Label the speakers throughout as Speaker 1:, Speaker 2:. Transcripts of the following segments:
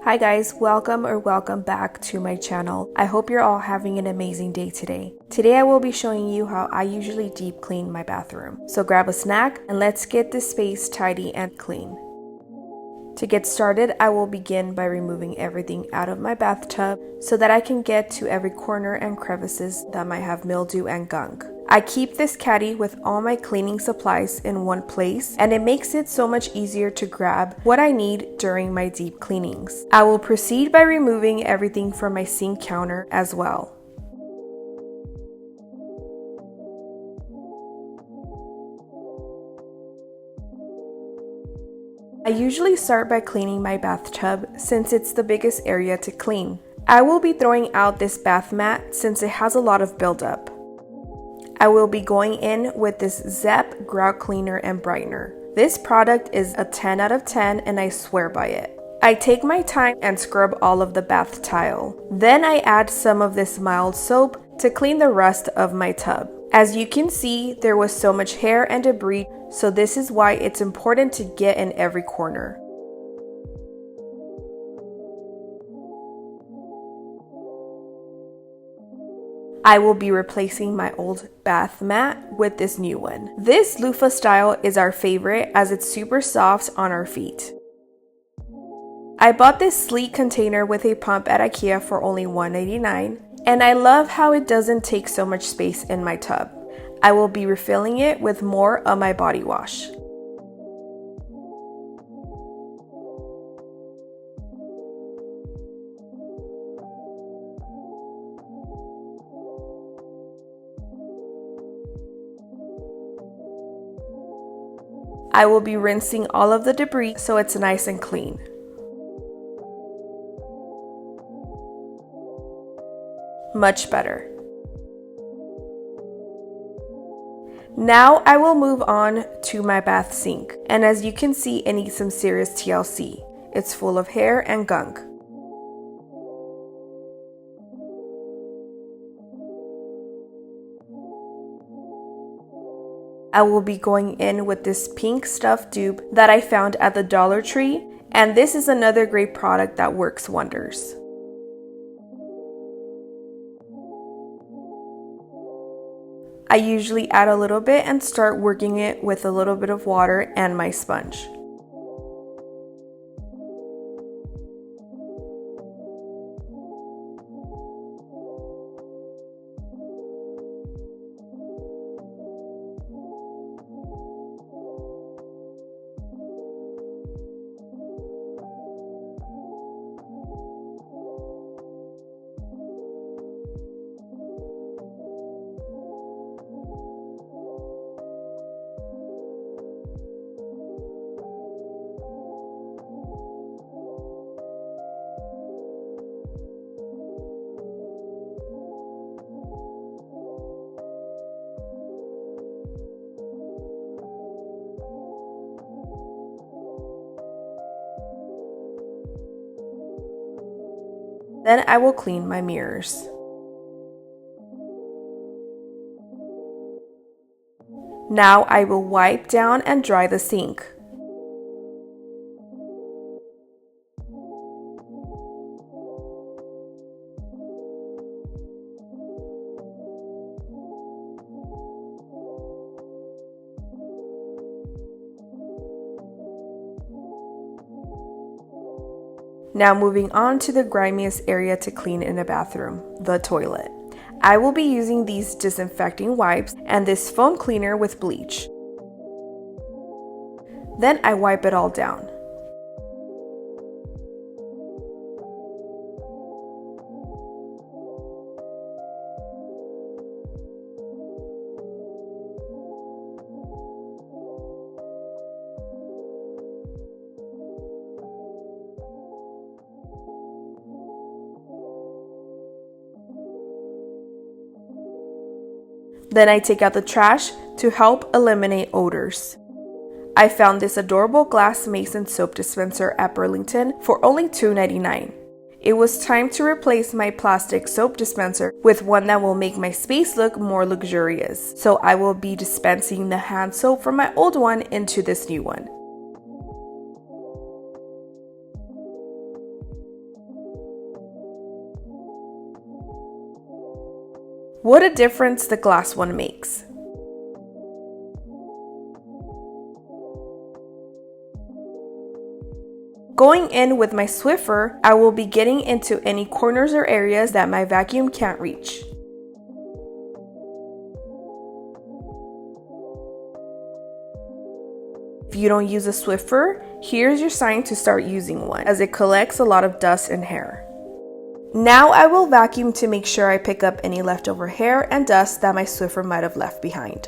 Speaker 1: Hi guys, welcome back to my channel. I hope you're all having an amazing day today. Today I will be showing you how I usually deep clean my bathroom. So grab a snack and let's get this space tidy and clean. To get started, I will begin by removing everything out of my bathtub so that I can get to every corner and crevices that might have mildew and gunk. I keep this caddy with all my cleaning supplies in one place, and it makes it so much easier to grab what I need during my deep cleanings. I will proceed by removing everything from my sink counter as well. I usually start by cleaning my bathtub since it's the biggest area to clean. I will be throwing out this bath mat since it has a lot of buildup. I will be going in with this Zep Grout Cleaner and Brightener. This product is a 10 out of 10 and I swear by it. I take my time and scrub all of the bath tile. Then I add some of this mild soap to clean the rest of my tub. As you can see, there was so much hair and debris, so this is why it's important to get in every corner. I will be replacing my old bath mat with this new one. This loofah style is our favorite as it's super soft on our feet. I bought this sleek container with a pump at IKEA for only $1.99, and I love how it doesn't take so much space in my tub. I will be refilling it with more of my body wash. I will be rinsing all of the debris so it's nice and clean. Much better. Now I will move on to my bath sink, and as you can see, it needs some serious TLC. It's full of hair and gunk. I will be going in with this pink stuffed dupe that I found at the Dollar Tree, and this is another great product that works wonders. I usually add a little bit and start working it with a little bit of water and my sponge. Then I will clean my mirrors. Now I will wipe down and dry the sink. Now moving on to the grimiest area to clean in a bathroom, the toilet. I will be using these disinfecting wipes and this foam cleaner with bleach. Then I wipe it all down. Then I take out the trash to help eliminate odors. I found this adorable glass mason soap dispenser at Burlington for only $2.99. It was time to replace my plastic soap dispenser with one that will make my space look more luxurious. So I will be dispensing the hand soap from my old one into this new one. What a difference the glass one makes. Going in with my Swiffer, I will be getting into any corners or areas that my vacuum can't reach. If you don't use a Swiffer, here's your sign to start using one, as it collects a lot of dust and hair. Now I will vacuum to make sure I pick up any leftover hair and dust that my Swiffer might have left behind.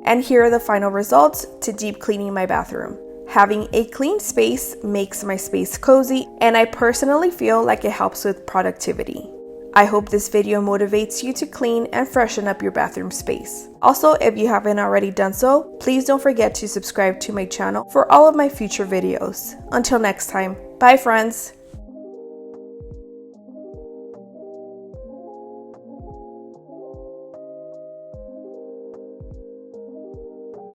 Speaker 1: And here are the final results to deep cleaning my bathroom. Having a clean space makes my space cozy, and I personally feel like it helps with productivity. I hope this video motivates you to clean and freshen up your bathroom space. Also, if you haven't already done so, please don't forget to subscribe to my channel for all of my future videos. Until next time, bye friends!